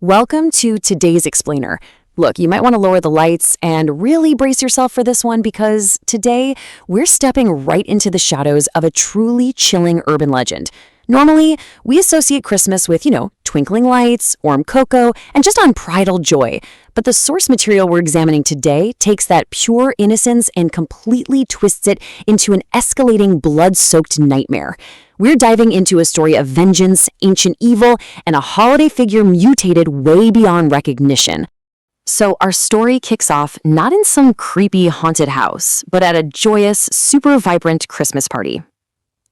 Welcome to today's explainer. Look, you might want to lower the lights and really brace yourself for this one because today we're stepping right into the shadows of a truly chilling urban legend. Normally, we associate Christmas with, twinkling lights, warm cocoa, and just unbridled joy. But the source material we're examining today takes that pure innocence and completely twists it into an escalating blood-soaked nightmare. We're diving into a story of vengeance, ancient evil, and a holiday figure mutated way beyond recognition. So our story kicks off not in some creepy haunted house, but at a joyous, super vibrant Christmas party.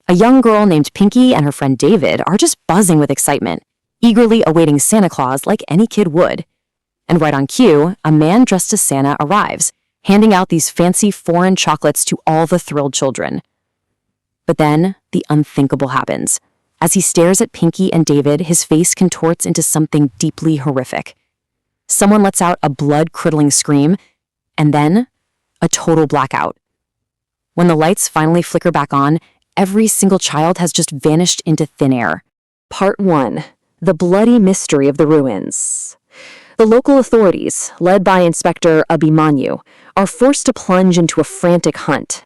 A young girl named Pinky and her friend David are just buzzing with excitement, eagerly awaiting Santa Claus like any kid would. And right on cue, a man dressed as Santa arrives, handing out these fancy foreign chocolates to all the thrilled children. But then, the unthinkable happens. As he stares at Pinky and David, his face contorts into something deeply horrific. Someone lets out a blood-curdling scream, and then, a total blackout. When the lights finally flicker back on, every single child has just vanished into thin air. Part 1. The bloody mystery of the ruins. The local authorities, led by Inspector Abhimanyu, are forced to plunge into a frantic hunt.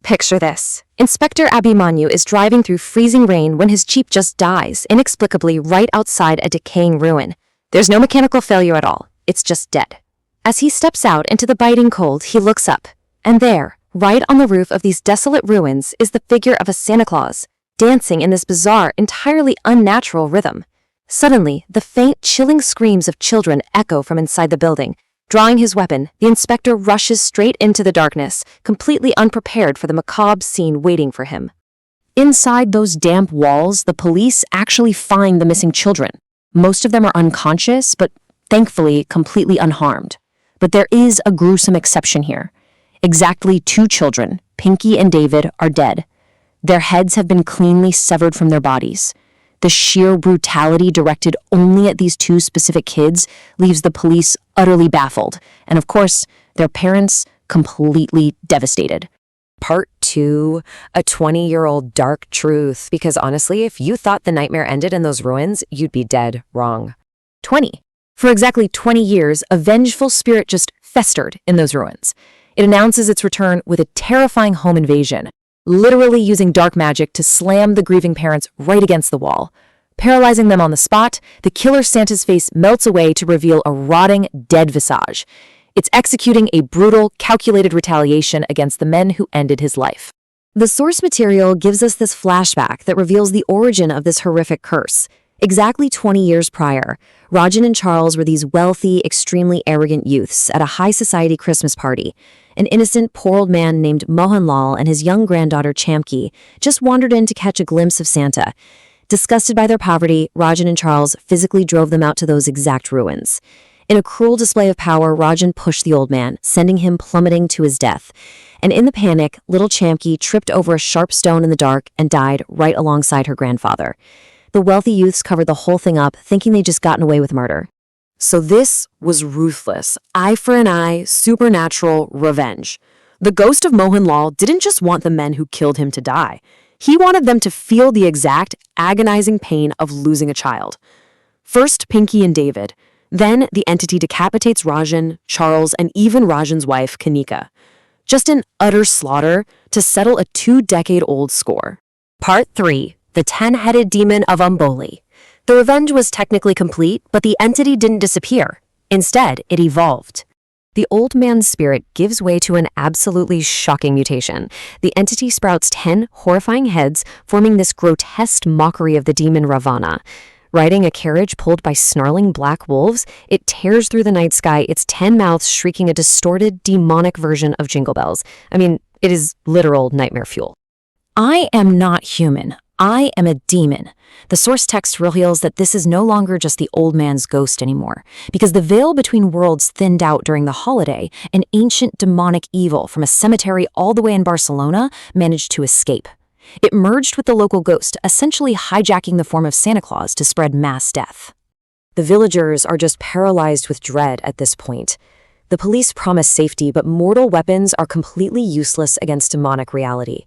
Picture this. Inspector Abhimanyu is driving through freezing rain when his Jeep just dies, inexplicably right outside a decaying ruin. There's no mechanical failure at all. It's just dead. As he steps out into the biting cold, he looks up. And there, right on the roof of these desolate ruins, is the figure of a Santa Claus, dancing in this bizarre, entirely unnatural rhythm. Suddenly, the faint, chilling screams of children echo from inside the building. Drawing his weapon, the inspector rushes straight into the darkness, completely unprepared for the macabre scene waiting for him. Inside those damp walls, the police actually find the missing children. Most of them are unconscious, but thankfully completely unharmed. But there is a gruesome exception here. Exactly 2 children, Pinky and David, are dead. Their heads have been cleanly severed from their bodies. The sheer brutality directed only at these 2 specific kids leaves the police utterly baffled, and of course, their parents completely devastated. Part 2, a 20-year-old dark truth, because honestly, if you thought the nightmare ended in those ruins, you'd be dead wrong. 20. For exactly 20 years, a vengeful spirit just festered in those ruins. It announces its return with a terrifying home invasion, literally using dark magic to slam the grieving parents right against the wall. Paralyzing them on the spot, the killer Santa's face melts away to reveal a rotting, dead visage. It's executing a brutal, calculated retaliation against the men who ended his life. The source material gives us this flashback that reveals the origin of this horrific curse. Exactly 20 years prior, Rajan and Charles were these wealthy, extremely arrogant youths at a high society Christmas party. An innocent, poor old man named Mohanlal and his young granddaughter Chamki just wandered in to catch a glimpse of Santa. Disgusted by their poverty, Rajan and Charles physically drove them out to those exact ruins. In a cruel display of power, Rajan pushed the old man, sending him plummeting to his death. And in the panic, little Chamki tripped over a sharp stone in the dark and died right alongside her grandfather. The wealthy youths covered the whole thing up, thinking they'd just gotten away with murder. So this was ruthless, eye for an eye, supernatural revenge. The ghost of Mohanlal didn't just want the men who killed him to die. He wanted them to feel the exact, agonizing pain of losing a child. First, Pinky and David. Then, the entity decapitates Rajan, Charles, and even Rajan's wife, Kanika. Just an utter slaughter to settle a 2-decade-old score. Part 3. The 10-headed demon of Umboli. The revenge was technically complete, but the entity didn't disappear. Instead, it evolved. The old man's spirit gives way to an absolutely shocking mutation. The entity sprouts 10 horrifying heads, forming this grotesque mockery of the demon Ravana. Riding a carriage pulled by snarling black wolves, it tears through the night sky, its 10 mouths shrieking a distorted, demonic version of Jingle Bells. I mean, it is literal nightmare fuel. I am not human. I am a demon. The source text reveals that this is no longer just the old man's ghost anymore, because the veil between worlds thinned out during the holiday, an ancient demonic evil from a cemetery all the way in Barcelona managed to escape. It merged with the local ghost, essentially hijacking the form of Santa Claus to spread mass death. The villagers are just paralyzed with dread at this point. The police promise safety, but mortal weapons are completely useless against demonic reality.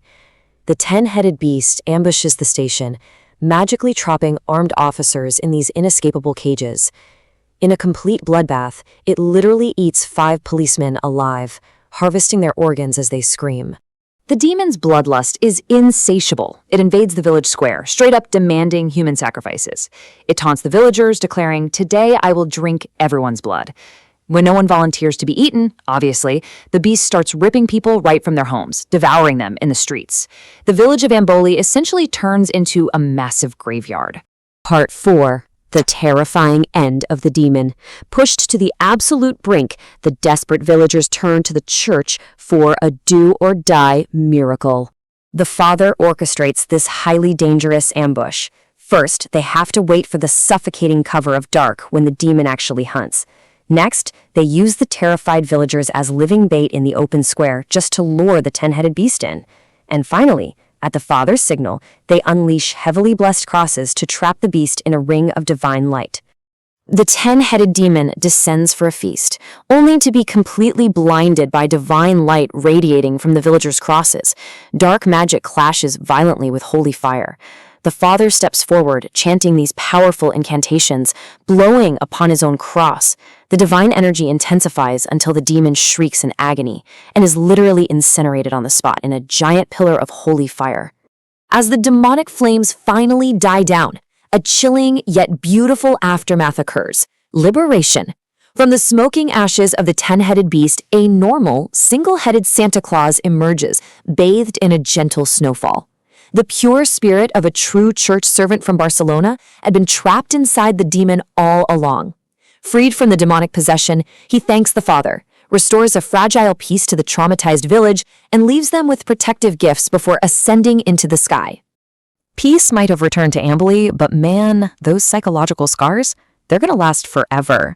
The 10-headed beast ambushes the station, magically trapping armed officers in these inescapable cages. In a complete bloodbath, it literally eats 5 policemen alive, harvesting their organs as they scream. The demon's bloodlust is insatiable. It invades the village square, straight up demanding human sacrifices. It taunts the villagers, declaring, "Today I will drink everyone's blood." When no one volunteers to be eaten, obviously, the beast starts ripping people right from their homes, devouring them in the streets. The village of Amboli essentially turns into a massive graveyard. Part 4. The terrifying end of the demon. Pushed to the absolute brink, the desperate villagers turn to the church for a do-or-die miracle. The father orchestrates this highly dangerous ambush. First, they have to wait for the suffocating cover of dark when the demon actually hunts. Next, they use the terrified villagers as living bait in the open square just to lure the 10-headed beast in. And finally, at the father's signal, they unleash heavily blessed crosses to trap the beast in a ring of divine light. The 10-headed demon descends for a feast, only to be completely blinded by divine light radiating from the villagers' crosses. Dark magic clashes violently with holy fire. The father steps forward, chanting these powerful incantations, blowing upon his own cross. The divine energy intensifies until the demon shrieks in agony and is literally incinerated on the spot in a giant pillar of holy fire. As the demonic flames finally die down, a chilling yet beautiful aftermath occurs. Liberation. From the smoking ashes of the 10-headed beast, a normal, single-headed Santa Claus emerges, bathed in a gentle snowfall. The pure spirit of a true church servant from Barcelona had been trapped inside the demon all along. Freed from the demonic possession, he thanks the father, restores a fragile peace to the traumatized village, and leaves them with protective gifts before ascending into the sky. Peace might have returned to Amboli, but man, those psychological scars, they're gonna last forever.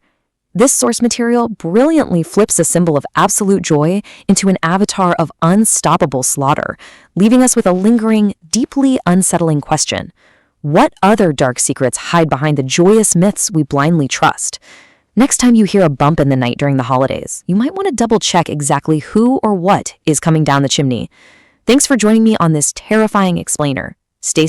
This source material brilliantly flips a symbol of absolute joy into an avatar of unstoppable slaughter, leaving us with a lingering, deeply unsettling question. What other dark secrets hide behind the joyous myths we blindly trust? Next time you hear a bump in the night during the holidays, you might want to double-check exactly who or what is coming down the chimney. Thanks for joining me on this terrifying explainer. Stay